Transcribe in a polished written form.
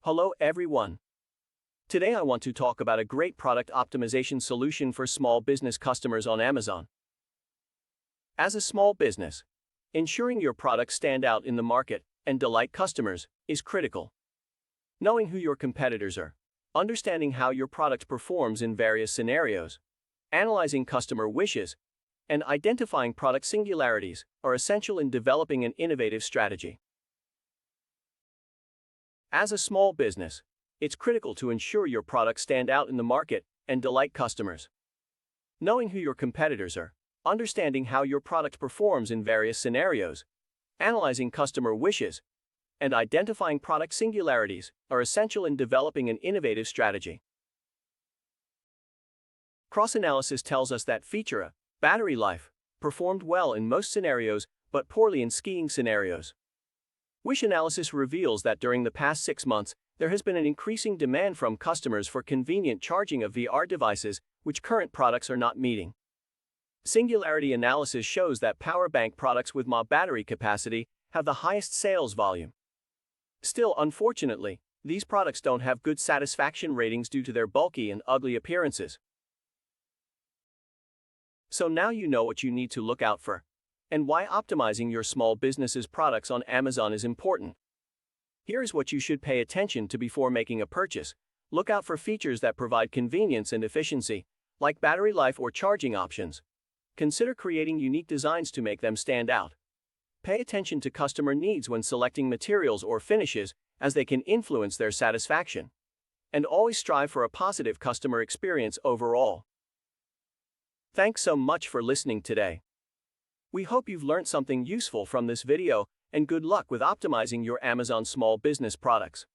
Hello everyone. Today I want to talk about a great product optimization solution for small business customers on Amazon. As a small business, ensuring your products stand out in the market and delight customers is critical. Knowing who your competitors are, understanding how your product performs in various scenarios, analyzing customer wishes, and identifying product singularities are essential in developing an innovative strategy. As a small business, it's critical to ensure your products stand out in the market and delight customers. Knowing who your competitors are, understanding how your product performs in various scenarios, analyzing customer wishes, and identifying product singularities are essential in developing an innovative strategy. Cross-analysis tells us that feature battery life performed well in most scenarios but poorly in skiing scenarios. Wish analysis reveals that during the past 6 months, there has been an increasing demand from customers for convenient charging of VR devices, which current products are not meeting. Singularity analysis shows that power bank products with more battery capacity have the highest sales volume. Still, unfortunately, these products don't have good satisfaction ratings due to their bulky and ugly appearances. So now you know what you need to look out for, and why optimizing your small business's products on Amazon is important. Here's what you should pay attention to before making a purchase. Look out for features that provide convenience and efficiency, like battery life or charging options. Consider creating unique designs to make them stand out. Pay attention to customer needs when selecting materials or finishes, as they can influence their satisfaction. And always strive for a positive customer experience overall. Thanks so much for listening today. We hope you've learned something useful from this video, and good luck with optimizing your Amazon small business products.